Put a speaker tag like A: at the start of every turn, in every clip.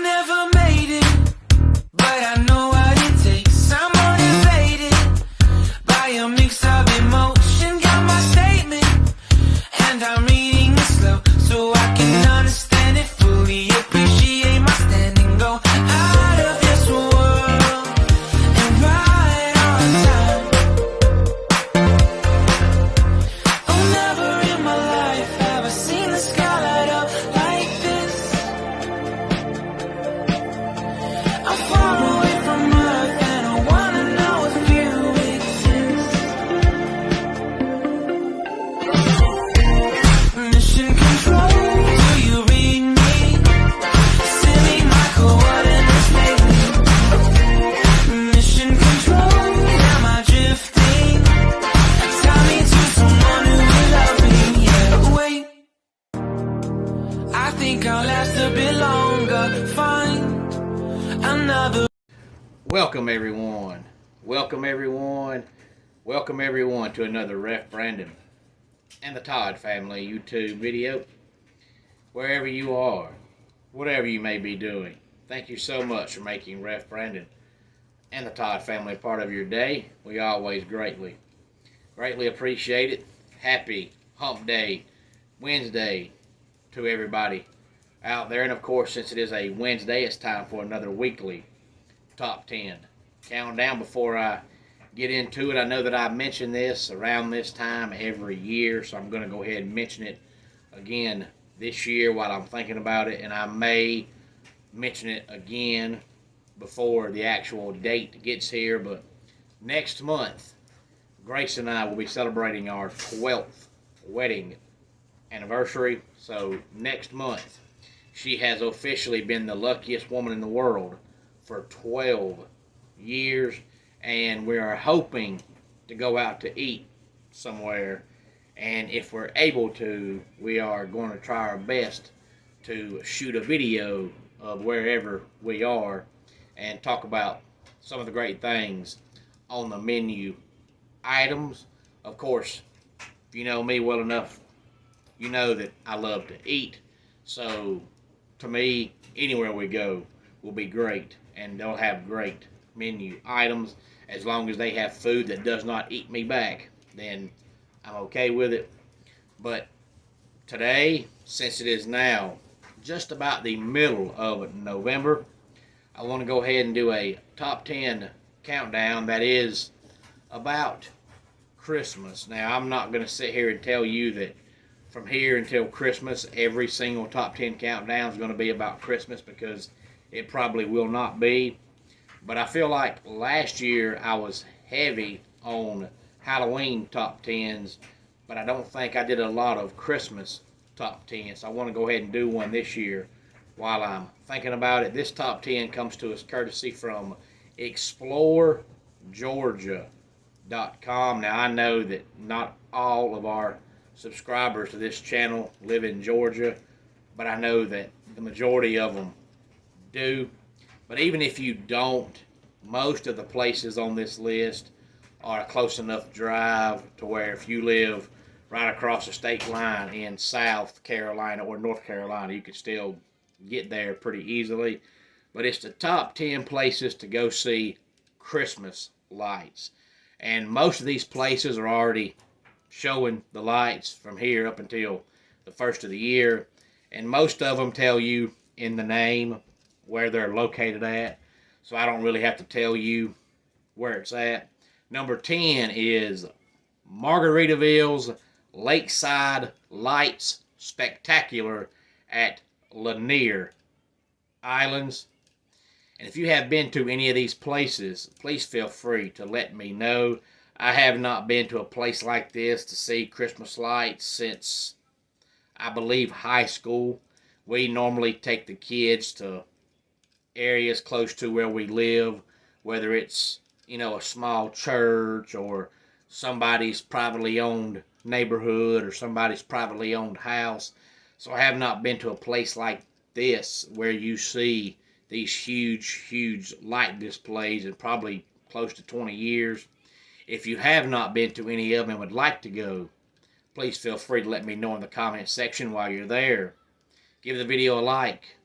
A: never made it, but I know what it takes. I'm motivated by a mix of emotion. Got my statement, and I'm reading it slow so I can understand it fully. Appreciate my standing, go out of this world and right on time. Oh, never in my life have I seen the sky light up like this. I'm far away from Earth and I wanna know if you exist. Mission control, do you read me? Send me my coordinates lately. Mission control, am I drifting? Tie me to someone who will love me, yeah. Wait, I think I'll last a bit longer. Find another.
B: Welcome everyone. Welcome everyone. Welcome everyone to another Ref Brandon and the Todd family YouTube video. Wherever you are, whatever you may be doing, thank you so much for making Ref Brandon and the Todd family part of your day. We always greatly appreciate it. Happy Hump Day Wednesday to everybody out there. And of course, since it is a Wednesday, it's time for another weekly Top 10 countdown. Before I get into it, I know that I mention this around this time every year, so I'm going to go ahead and mention it again this year while I'm thinking about it, and I may mention it again before the actual date gets here. But next month, Grace and I will be celebrating our 12th wedding anniversary. So next month, she has officially been the luckiest woman in the world for 12 years, and we are hoping to go out to eat somewhere, and if we're able to, we are going to try our best to shoot a video of wherever we are and talk about some of the great things on the menu items. Of course, if you know me well enough, you know that I love to eat, so to me, anywhere we go will be great, and they'll have great menu items. As long as they have food that does not eat me back, then I'm okay with it. But today, since it is now just about the middle of November, I want to go ahead and do a top 10 countdown that is about Christmas. Now, I'm not going to sit here and tell you that from here until Christmas, every single top 10 countdown is going to be about Christmas, because it probably will not be. But I feel like last year I was heavy on Halloween top 10s, but I don't think I did a lot of Christmas top 10s. So I want to go ahead and do one this year while I'm thinking about it. This top 10 comes to us courtesy from ExploreGeorgia.com. Now, I know that not all of our subscribers to this channel live in Georgia, but I know that the majority of them do. But even if you don't, most of the places on this list are a close enough drive to where if you live right across the state line in South Carolina or North Carolina, you could still get there pretty easily. But it's the top 10 places to go see Christmas lights. And most of these places are already showing the lights from here up until the first of the year. And most of them tell you in the name where they're located at, so I don't really have to tell you where it's at. Number 10 is Margaritaville's Lakeside Lights Spectacular at Lanier Islands. And if you have been to any of these places, please feel free to let me know. I have not been to a place like this to see Christmas lights since, I believe, high school. We normally take the kids to areas close to where we live, whether it's, a small church or somebody's privately owned neighborhood or somebody's privately owned house. So I have not been to a place like this where you see these huge light displays in probably close to 20 years. If you have not been to any of them and would like to go, please feel free to let me know in the comment section while you're there. Give the video a like,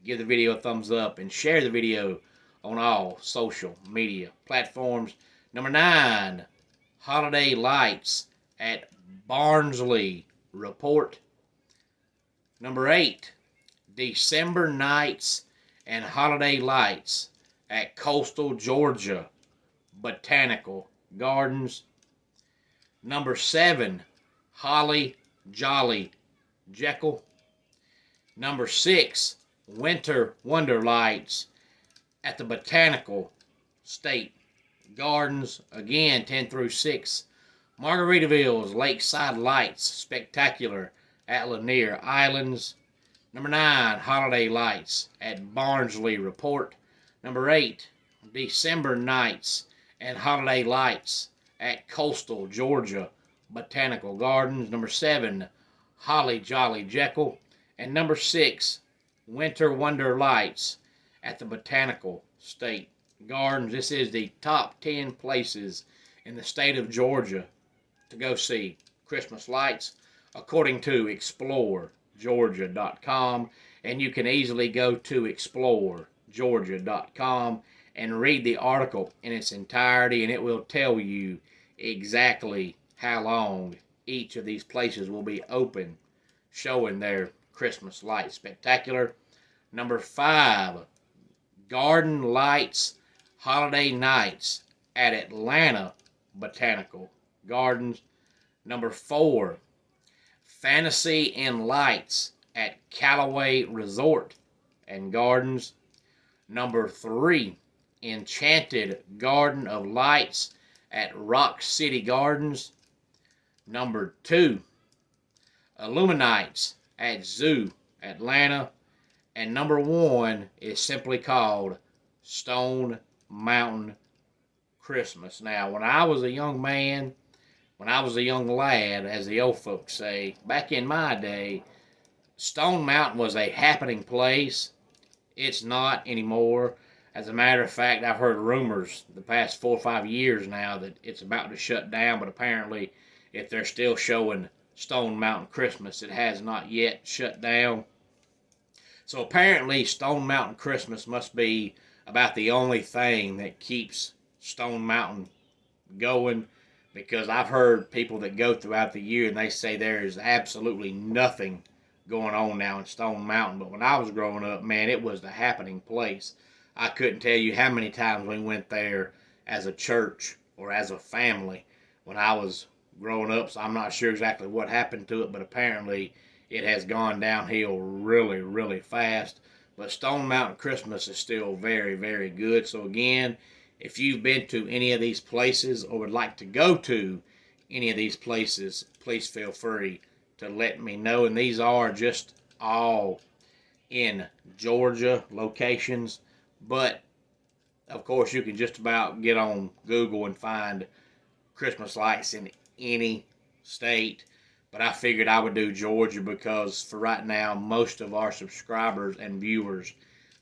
B: give the video a thumbs up, and share the video on all social media platforms. Number 9, holiday lights at Barnsley Report. Number 8, December nights and holiday lights at Coastal Georgia Botanical Gardens. Number 7, Holly Jolly Jekyll. Number 6, Winter Wonder Lights at the Botanical State Gardens. Again, 10 through 6. Margaritaville's Lakeside Lights Spectacular at Lanier Islands. Number 9, Holiday Lights at Barnsley Report. Number 8, December Nights and Holiday Lights at Coastal Georgia Botanical Gardens. Number 7, Holly Jolly Jekyll. And number 6, Winter Wonder Lights at the Botanical State Gardens. This is the top 10 places in the state of Georgia to go see Christmas lights, according to ExploreGeorgia.com. And you can easily go to ExploreGeorgia.com and read the article in its entirety, and it will tell you exactly how long each of these places will be open, showing their Christmas light spectacular. Number 5, Garden Lights Holiday Nights at Atlanta Botanical Gardens. Number 4, Fantasy and Lights at Callaway Resort and Gardens. Number 3, Enchanted Garden of Lights at Rock City Gardens. Number 2, Illuminates at Zoo Atlanta. And number 1 is simply called Stone Mountain Christmas. Now, when I was a young man, when I was a young lad, as the old folks say, back in my day, Stone Mountain was a happening place. It's not anymore. As a matter of fact, I've heard rumors the past 4 or 5 years now that it's about to shut down, but apparently if they're still showing Stone Mountain Christmas, it has not yet shut down. So apparently Stone Mountain Christmas must be about the only thing that keeps Stone Mountain going, because I've heard people that go throughout the year and they say there is absolutely nothing going on now in Stone Mountain. But when I was growing up, man, it was the happening place. I couldn't tell you how many times we went there as a church or as a family when I was growing up. So I'm not sure exactly what happened to it, but apparently it has gone downhill really, really fast. But Stone Mountain Christmas is still very, very good. So again, if you've been to any of these places or would like to go to any of these places, please feel free to let me know. And these are just all in Georgia locations. But, of course, you can just about get on Google and find Christmas lights in any state. But I figured I would do Georgia because for right now, most of our subscribers and viewers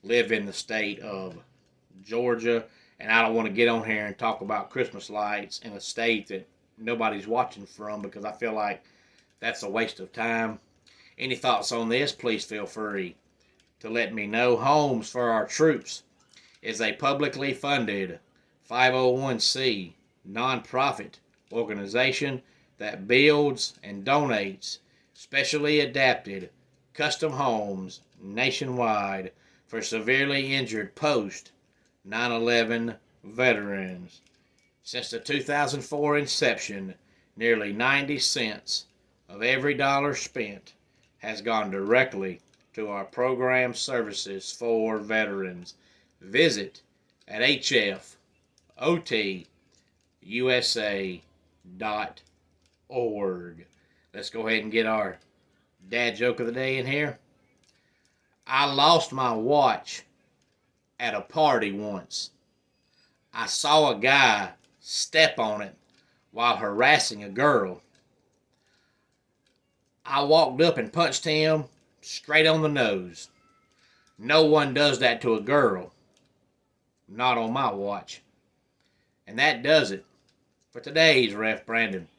B: live in the state of Georgia. And I don't want to get on here and talk about Christmas lights in a state that nobody's watching from, because I feel like that's a waste of time. Any thoughts on this, please feel free to let me know. Homes for Our Troops is a publicly funded 501c nonprofit organization that builds and donates specially adapted custom homes nationwide for severely injured post 9/11 veterans. Since the 2004 inception, nearly 90 cents of every dollar spent has gone directly to our program services for veterans. Visit at hfusa.org. Let's go ahead and get our dad joke of the day in here. I lost my watch at a party once. I saw a guy step on it while harassing a girl. I walked up and punched him straight on the nose. No one does that to a girl. Not on my watch. And that does it for today's Ref Brandon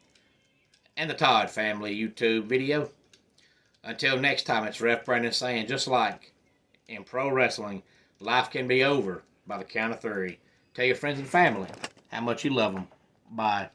B: and the Todd Family YouTube video. Until next time, it's Ref Brandon saying, just like In pro wrestling, life can be over by the count of three. Tell your friends and family how much you love them. Bye.